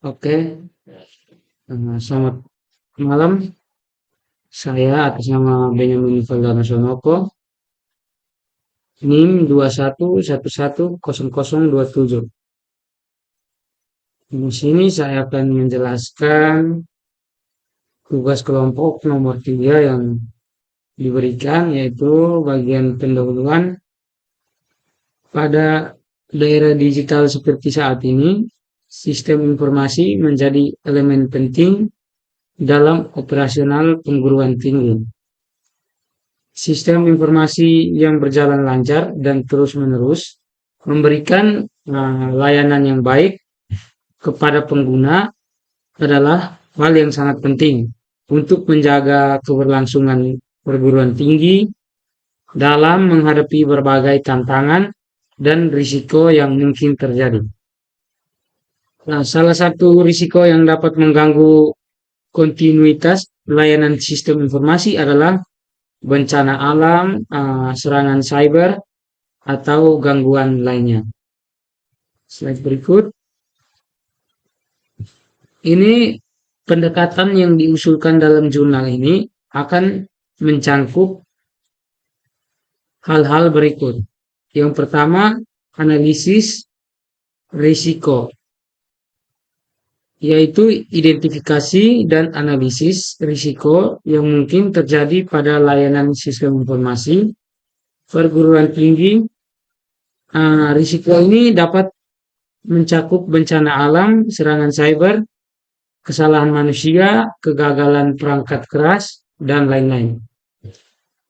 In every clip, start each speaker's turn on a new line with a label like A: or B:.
A: Oke, selamat malam. Saya atas nama Benyamin Valdana Sonoko, NIM 21110027. Di sini saya akan menjelaskan tugas kelompok nomor 3 yang diberikan, yaitu bagian pendahuluan pada daerah digital seperti saat ini. Sistem informasi menjadi elemen penting dalam operasional perguruan tinggi. Sistem informasi yang berjalan lancar dan terus-menerus memberikan layanan yang baik kepada pengguna adalah hal yang sangat penting untuk menjaga keberlangsungan perguruan tinggi dalam menghadapi berbagai tantangan dan risiko yang mungkin terjadi. Nah, salah satu risiko yang dapat mengganggu kontinuitas layanan sistem informasi adalah bencana alam, serangan cyber, atau gangguan lainnya. Slide berikut. Ini pendekatan yang diusulkan dalam jurnal ini akan mencangkup hal-hal berikut. Yang pertama, analisis risiko, yaitu identifikasi dan analisis risiko yang mungkin terjadi pada layanan sistem informasi perguruan tinggi. Risiko ini dapat mencakup bencana alam, serangan cyber, kesalahan manusia, kegagalan perangkat keras, dan lain-lain.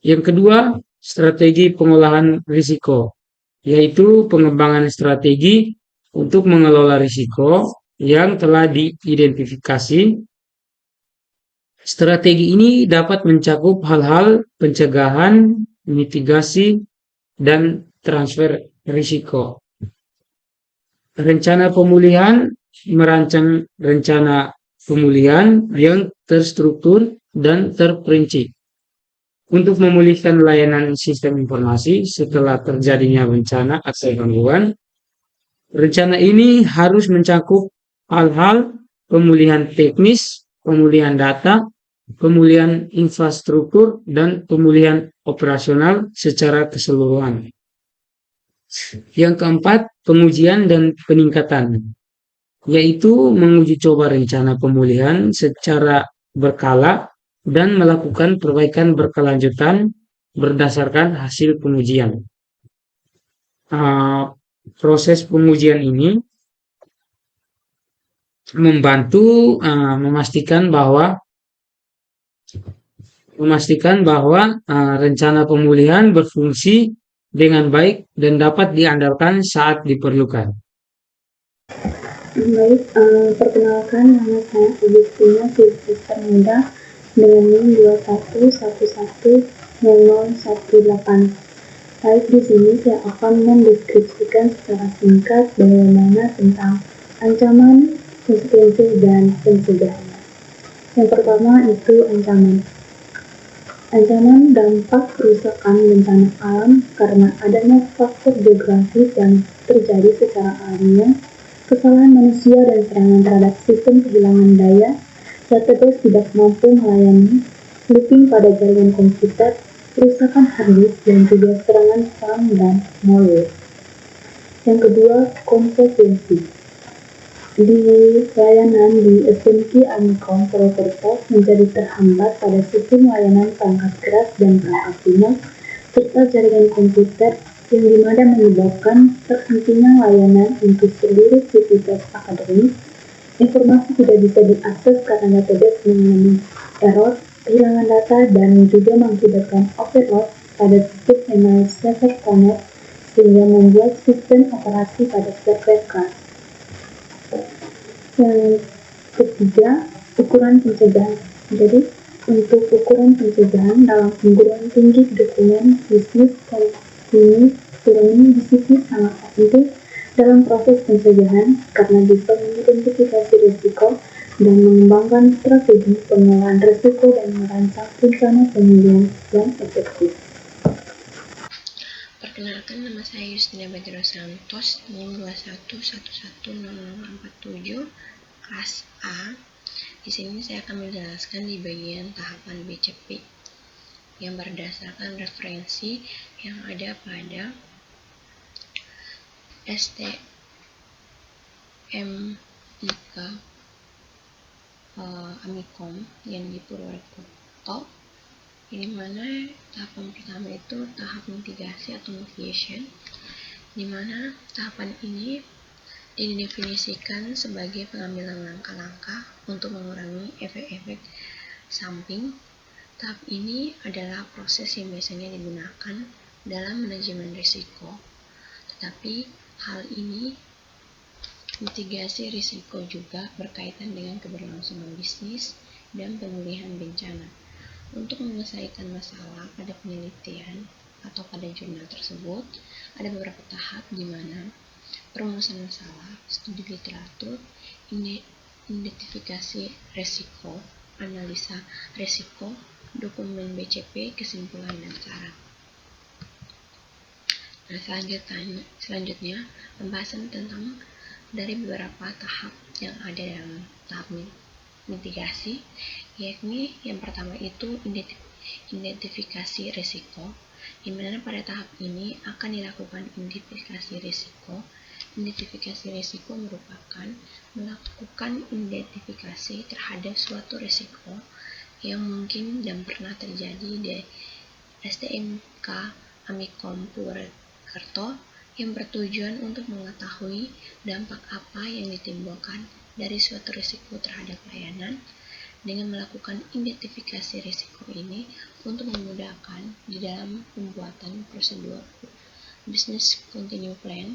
A: Yang kedua, strategi pengolahan risiko, yaitu pengembangan strategi untuk mengelola risiko yang telah diidentifikasi. Strategi ini dapat mencakup hal-hal pencegahan, mitigasi, dan transfer risiko. Rencana pemulihan, merancang rencana pemulihan yang terstruktur dan terperinci untuk memulihkan layanan sistem informasi setelah terjadinya bencana atau gangguan. Rencana ini harus mencakup hal-hal pemulihan teknis, pemulihan data, pemulihan infrastruktur, dan pemulihan operasional secara keseluruhan. Yang keempat, pengujian dan peningkatan, yaitu menguji coba rencana pemulihan secara berkala dan melakukan perbaikan berkelanjutan berdasarkan hasil pengujian. Proses pengujian ini membantu memastikan bahwa rencana pemulihan berfungsi dengan baik dan dapat diandalkan saat diperlukan.
B: Baik, perkenalkan, nama saya Agustina Silvester Muda dengan NIM 21110018. Baik, di sini saya akan mendeskripsikan secara singkat bagaimana tentang ancaman, konsekuensi, dan pencegahan. Yang pertama itu ancaman. Ancaman dampak kerusakan bencana alam karena adanya faktor geografis yang terjadi secara alamiah, kesalahan manusia dan serangan terhadap sistem kehilangan daya, database tidak mampu melayani, looping pada jaringan komputer, kerusakan harddisk, dan juga serangan spam dan malware. Yang kedua, konsekuensi. Di layanan di SMK Amikom Purwokerto menjadi terhambat pada sistem layanan perangkat keras dan perangkat lunak serta jaringan komputer yang dimana menyebabkan terhentinya layanan untuk seluruh sivitas akademik. Informasi tidak bisa diakses karena database mengalami error, kehilangan data, dan juga mengakibatkan overload pada sistem email server connect sehingga membuat sistem operasi pada server crash. Yang ketiga, ukuran pencegahan. Jadi, untuk ukuran pencegahan dalam perguruan tinggi dokumen bisnis continuous learning di sini sangat penting dalam proses pencegahan karena bisa mengidentifikasi risiko dan mengembangkan strategi pengelolaan risiko dan merancang rencana pemulihan yang efektif.
C: Perkenalkan, nama saya Yustina Badro Santos, NIM 21110047. kelas A. Di sini saya akan menjelaskan di bagian tahapan BCP yang berdasarkan referensi yang ada pada STMIK Amikom yang di Purwokerto, di mana tahapan pertama itu tahap mitigasi atau mitigation, di mana tahapan ini didefinisikan sebagai pengambilan langkah-langkah untuk mengurangi efek-efek samping. Tahap ini adalah proses yang biasanya digunakan dalam manajemen risiko, tetapi hal ini mitigasi risiko juga berkaitan dengan keberlangsungan bisnis dan pemulihan bencana. Untuk menyelesaikan masalah pada penelitian atau pada jurnal tersebut, ada beberapa tahap di mana perumusan masalah, studi literatur, identifikasi risiko, analisa risiko, dokumen BCP, kesimpulan dan saran. Nah, selanjutnya pembahasan tentang dari beberapa tahap yang ada dalam tahap mitigasi, yakni yang pertama itu identifikasi risiko, di mana pada tahap ini akan dilakukan identifikasi risiko. Identifikasi risiko merupakan melakukan identifikasi terhadap suatu risiko yang mungkin dan pernah terjadi di STMK Amikom Purwokerto, yang bertujuan untuk mengetahui dampak apa yang ditimbulkan dari suatu risiko terhadap layanan. Dengan melakukan identifikasi risiko ini untuk memudahkan di dalam pembuatan prosedur Business Continuity Plan,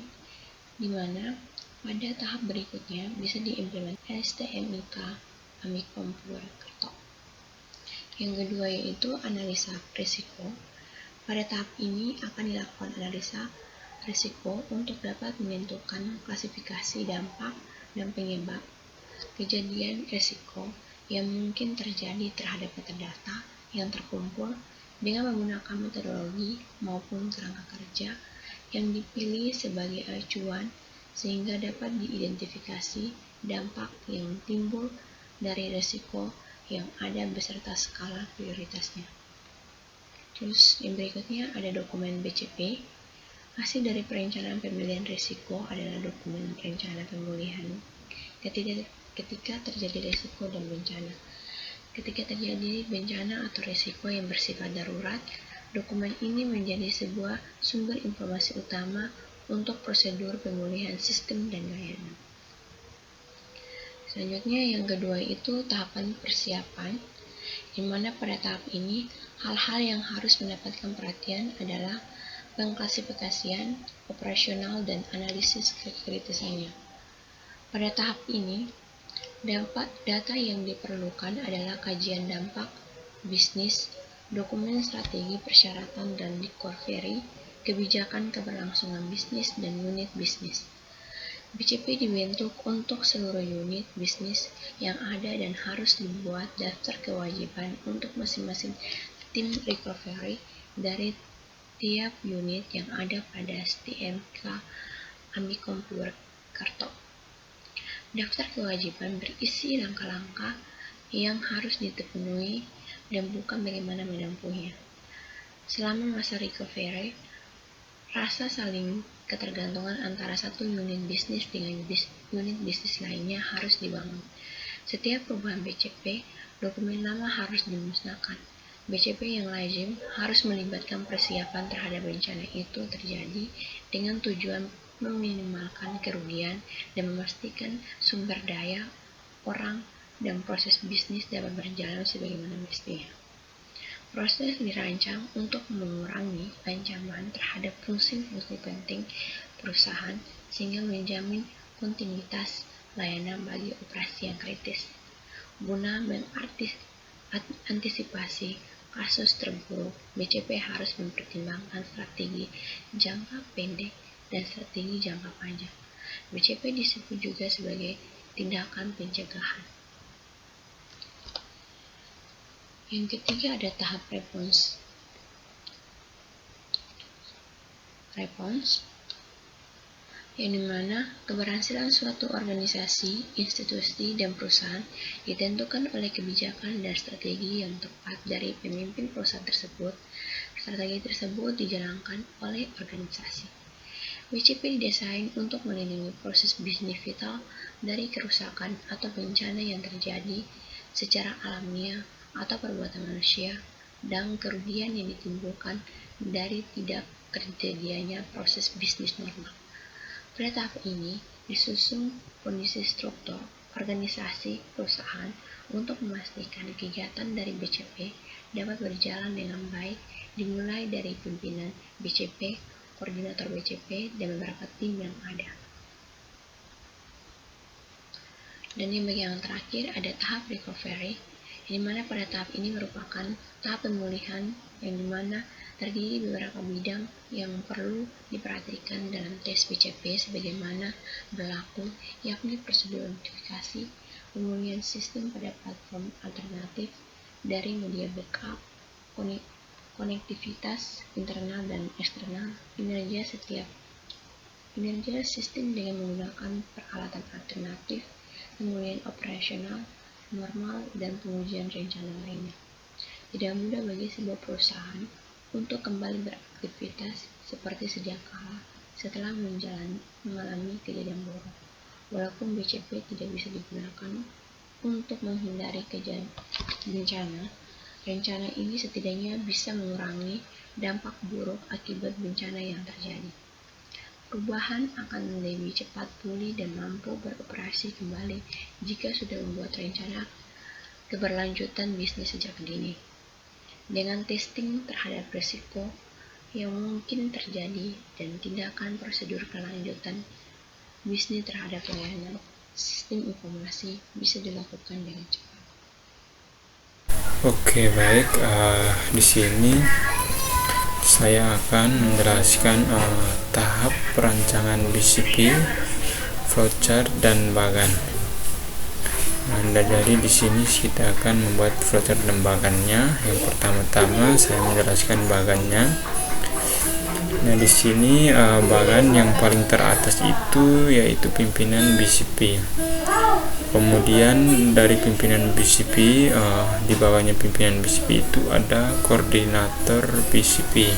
C: di mana pada tahap berikutnya bisa diimplementasikan STMIK Amikom Purwokerto. Yang kedua yaitu analisa risiko. Pada tahap ini akan dilakukan analisa risiko untuk dapat menentukan klasifikasi dampak dan penyebab kejadian risiko yang mungkin terjadi terhadap metadata yang terkumpul dengan menggunakan metodologi maupun kerangka kerja yang dipilih sebagai acuan, sehingga dapat diidentifikasi dampak yang timbul dari risiko yang ada beserta skala prioritasnya. Terus yang berikutnya ada dokumen BCP. Hasil dari perencanaan pemilihan risiko adalah dokumen rencana pemulihan ketika terjadi risiko dan bencana. Ketika terjadi bencana atau risiko yang bersifat darurat, dokumen ini menjadi sebuah sumber informasi utama untuk prosedur pemulihan sistem dan layanan. Selanjutnya yang kedua itu tahapan persiapan, di mana pada tahap ini hal-hal yang harus mendapatkan perhatian adalah pengklasifikasian, operasional, dan analisis kekritisannya. Pada tahap ini, data yang diperlukan adalah kajian dampak bisnis, dokumen strategi persyaratan dan recovery, kebijakan keberlangsungan bisnis, dan unit bisnis. BCP dibentuk untuk seluruh unit bisnis yang ada dan harus dibuat daftar kewajiban untuk masing-masing tim recovery dari tiap unit yang ada pada STMK Amikom Purwokerto. Daftar kewajiban berisi langkah-langkah yang harus dipenuhi dan bukan bagaimana menempuhnya. Selama masa recovery, rasa saling ketergantungan antara satu unit bisnis dengan unit bisnis lainnya harus dibangun. Setiap perubahan BCP, dokumen lama harus dimusnahkan. BCP yang lazim harus melibatkan persiapan terhadap bencana itu terjadi dengan tujuan meminimalkan kerugian dan memastikan sumber daya, orang, dan proses bisnis dapat berjalan sebagaimana mestinya. Proses dirancang untuk mengurangi ancaman terhadap fungsi-fungsi penting perusahaan sehingga menjamin kontinuitas layanan bagi operasi yang kritis. Guna mengantisipasi kasus terburuk, BCP harus mempertimbangkan strategi jangka pendek dan strategi jangka panjang. BCP disebut juga sebagai tindakan pencegahan. Yang ketiga ada tahap respons. yang dimana keberhasilan suatu organisasi, institusi, dan perusahaan ditentukan oleh kebijakan dan strategi yang tepat dari pemimpin perusahaan tersebut. Strategi tersebut dijalankan oleh organisasi. BCP didesain untuk melindungi proses bisnis vital dari kerusakan atau bencana yang terjadi secara alamiah atau perbuatan manusia dan kerugian yang ditimbulkan dari tidak terjadinya proses bisnis normal. Pada tahap ini, disusun kondisi struktur organisasi perusahaan untuk memastikan kegiatan dari BCP dapat berjalan dengan baik, dimulai dari pimpinan BCP, koordinator BCP, dan beberapa tim yang ada. Dan yang bagian terakhir ada tahap recovery, yang dimana pada tahap ini merupakan tahap pemulihan yang dimana terdiri beberapa bidang yang perlu diperhatikan dalam tes BCP sebagaimana berlaku, yakni prosedur notifikasi, pemulihan sistem pada platform alternatif dari media backup, konektivitas internal dan eksternal, kinerja sistem dengan menggunakan peralatan alternatif, pemulihan operasional normal, dan pengujian rencana lainnya. Tidak mudah bagi sebuah perusahaan untuk kembali beraktivitas seperti sedia kala setelah mengalami kejadian buruk. Walaupun BCP tidak bisa digunakan untuk menghindari kejadian bencana, rencana ini setidaknya bisa mengurangi dampak buruk akibat bencana yang terjadi. Perubahan akan lebih cepat pulih dan mampu beroperasi kembali jika sudah membuat rencana keberlanjutan bisnis sejak dini. Dengan testing terhadap risiko yang mungkin terjadi dan tindakan prosedur kelanjutan bisnis terhadap layanan sistem informasi bisa dilakukan dengan cepat.
D: Oke, baik. Di sini saya akan menjelaskan tahap perancangan BCP, flowchart, dan bagan. Jadi di sini kita akan membuat flowchart dan bagannya. Yang pertama-tama saya menjelaskan bagannya. Nah, di sini bagan yang paling teratas itu yaitu pimpinan BCP. Kemudian dari pimpinan BCP, di bawahnya pimpinan BCP itu ada koordinator BCP.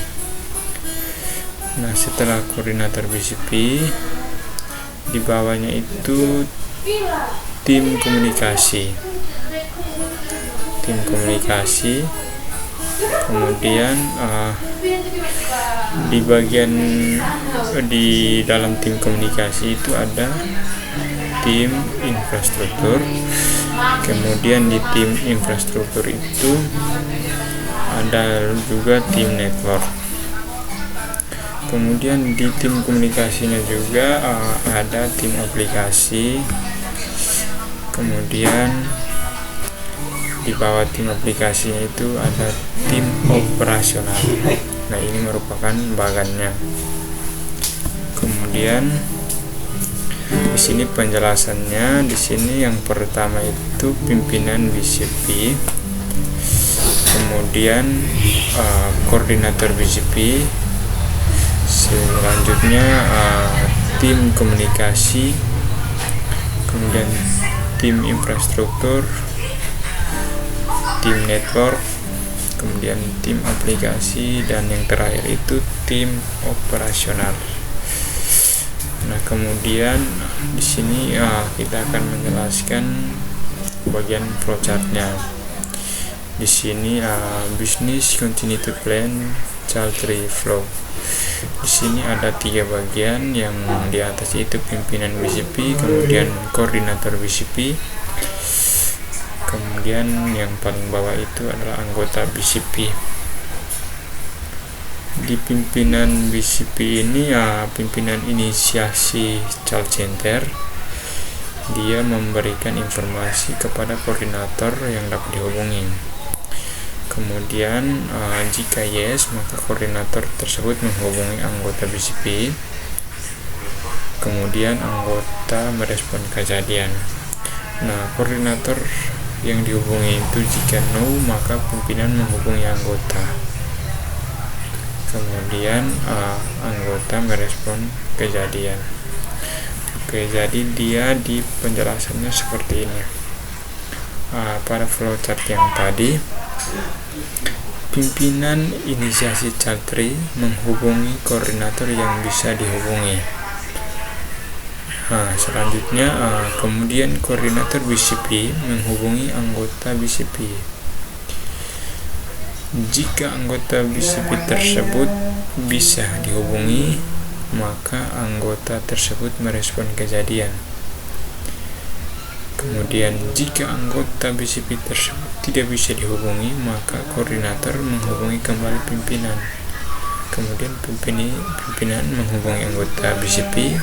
D: Nah, setelah koordinator BCP, di bawahnya itu tim komunikasi. Kemudian di dalam tim komunikasi itu ada tim infrastruktur. Kemudian di tim infrastruktur itu ada juga tim network. Kemudian di tim komunikasinya juga ada tim aplikasi. Kemudian di bawah tim aplikasinya itu ada tim operasional. Nah, ini merupakan bagannya. Kemudian di sini penjelasannya, di sini yang pertama itu pimpinan BCP, kemudian koordinator BCP, selanjutnya tim komunikasi, kemudian tim infrastruktur, tim network, kemudian tim aplikasi, dan yang terakhir itu tim operasional. Nah, kemudian di sini kita akan menjelaskan bagian flowchartnya. Di sini business continuity plan, child tree flow. Di sini ada 3 bagian, yang di atas itu pimpinan BCP, kemudian koordinator BCP, kemudian yang paling bawah itu adalah anggota BCP. Di pimpinan BCP ini pimpinan inisiasi child center, dia memberikan informasi kepada koordinator yang dapat dihubungi. Kemudian jika yes, maka koordinator tersebut menghubungi anggota BCP. Kemudian anggota merespon kejadian. Nah, koordinator yang dihubungi itu jika no, maka pimpinan menghubungi anggota. Kemudian anggota merespon kejadian. Oke, jadi dia di penjelasannya seperti ini. Pada flowchart yang tadi, pimpinan inisiasi Chatri menghubungi koordinator yang bisa dihubungi. Selanjutnya, kemudian koordinator BCP menghubungi anggota BCP. Jika anggota BCP tersebut bisa dihubungi, maka anggota tersebut merespon kejadian. Kemudian jika anggota BCP tersebut tidak bisa dihubungi, maka koordinator menghubungi kembali pimpinan. Kemudian pimpinan menghubungi anggota BCP.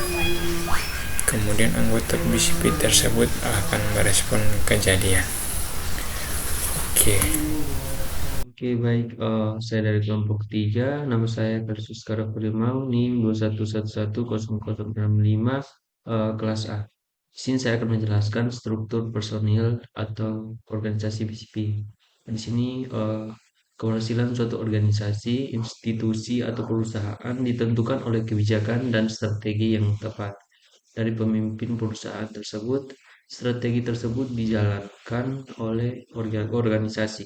D: Kemudian anggota BCP tersebut akan merespon kejadian.
E: Oke, baik. Saya dari kelompok 3. Nama saya Versus Karakulimau, NIM 21110065, kelas A. Di sini saya akan menjelaskan struktur personil atau organisasi BCP. Di sini keberhasilan suatu organisasi, institusi, atau perusahaan ditentukan oleh kebijakan dan strategi yang tepat dari pemimpin perusahaan tersebut. Strategi tersebut dijalankan oleh organisasi.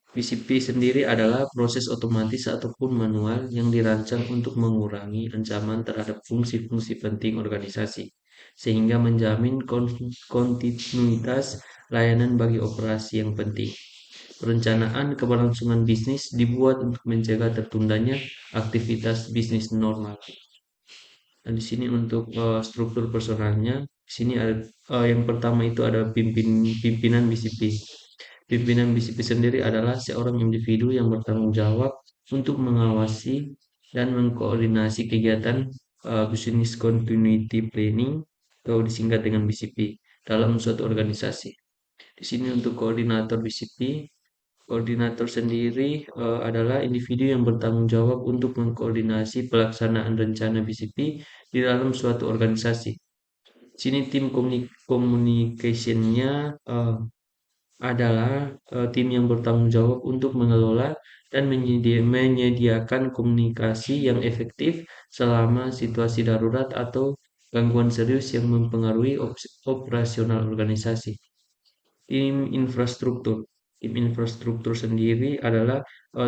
E: BCP sendiri adalah proses otomatis ataupun manual yang dirancang untuk mengurangi ancaman terhadap fungsi-fungsi penting organisasi, sehingga menjamin kontinuitas layanan bagi operasi yang penting. Perencanaan keberlangsungan bisnis dibuat untuk mencegah tertundanya aktivitas bisnis normal. Nah, di sini untuk struktur personalnya, di sini ada yang pertama itu ada pimpinan BCP. Pimpinan BCP sendiri adalah seorang individu yang bertanggung jawab untuk mengawasi dan mengkoordinasi kegiatan Business Continuity Planning atau disingkat dengan BCP dalam suatu organisasi. Di sini untuk koordinator BCP, koordinator sendiri adalah individu yang bertanggung jawab untuk mengkoordinasi pelaksanaan rencana BCP di dalam suatu organisasi. Di sini tim communication-nya adalah tim yang bertanggung jawab untuk mengelola dan menyediakan komunikasi yang efektif selama situasi darurat atau gangguan serius yang mempengaruhi operasional organisasi. Tim infrastruktur. Tim infrastruktur sendiri adalah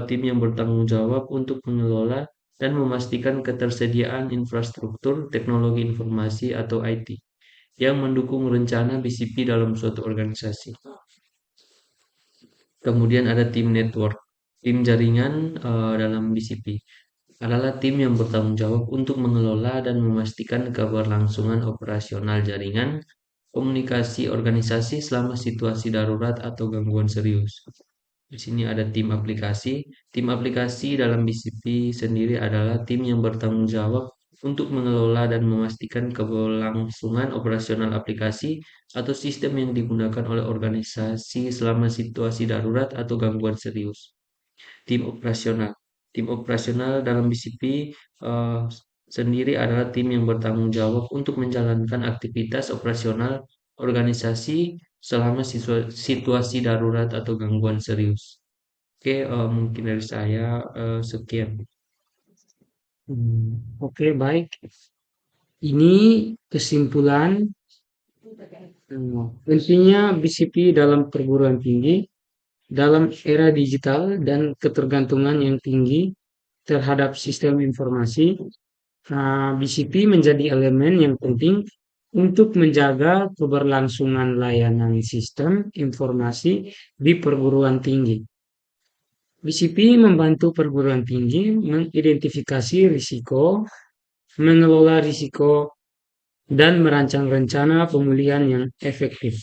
E: tim yang bertanggung jawab untuk mengelola dan memastikan ketersediaan infrastruktur teknologi informasi atau IT yang mendukung rencana BCP dalam suatu organisasi. Kemudian ada tim network. Tim jaringan dalam BCP adalah tim yang bertanggung jawab untuk mengelola dan memastikan keberlangsungan operasional jaringan komunikasi organisasi selama situasi darurat atau gangguan serius. Di sini ada tim aplikasi. Tim aplikasi dalam BCP sendiri adalah tim yang bertanggung jawab untuk mengelola dan memastikan keberlangsungan operasional aplikasi atau sistem yang digunakan oleh organisasi selama situasi darurat atau gangguan serius. Tim operasional. Tim operasional dalam BCP sendiri adalah tim yang bertanggung jawab untuk menjalankan aktivitas operasional organisasi selama situasi darurat atau gangguan serius. Oke, mungkin dari saya sekian.
A: Oke, baik. Ini kesimpulan pentingnya BCP dalam perguruan tinggi dalam era digital dan ketergantungan yang tinggi terhadap sistem informasi. BCP menjadi elemen yang penting untuk menjaga keberlangsungan layanan sistem informasi di perguruan tinggi. BCP membantu perguruan tinggi mengidentifikasi risiko, mengelola risiko, dan merancang rencana pemulihan yang efektif.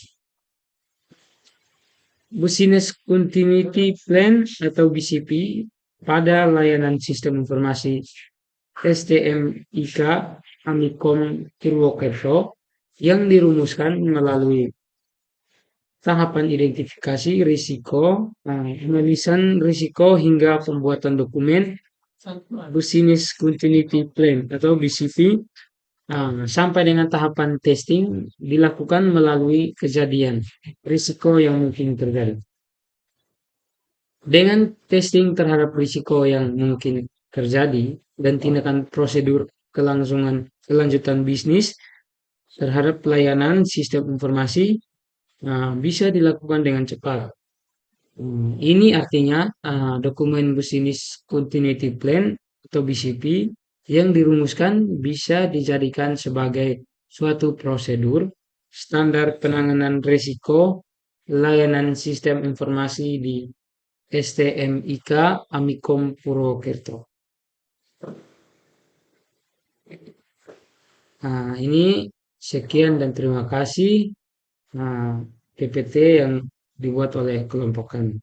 A: Business Continuity Plan atau BCP pada layanan sistem informasi STMIK Amikom Purwokerto yang dirumuskan melalui tahapan identifikasi risiko, analisan risiko hingga pembuatan dokumen Business Continuity Plan atau BCP sampai dengan tahapan testing dilakukan melalui kejadian risiko yang mungkin terjadi. Dengan testing terhadap risiko yang mungkin terjadi dan tindakan prosedur kelanjutan bisnis, terhadap pelayanan sistem informasi bisa dilakukan dengan cepat. Ini artinya dokumen Business Continuity Plan atau BCP yang dirumuskan bisa dijadikan sebagai suatu prosedur standar penanganan risiko layanan sistem informasi di STMIK Amikom Purwokerto. Ini sekian dan terima kasih PPT yang dibuat oleh kelompok kami.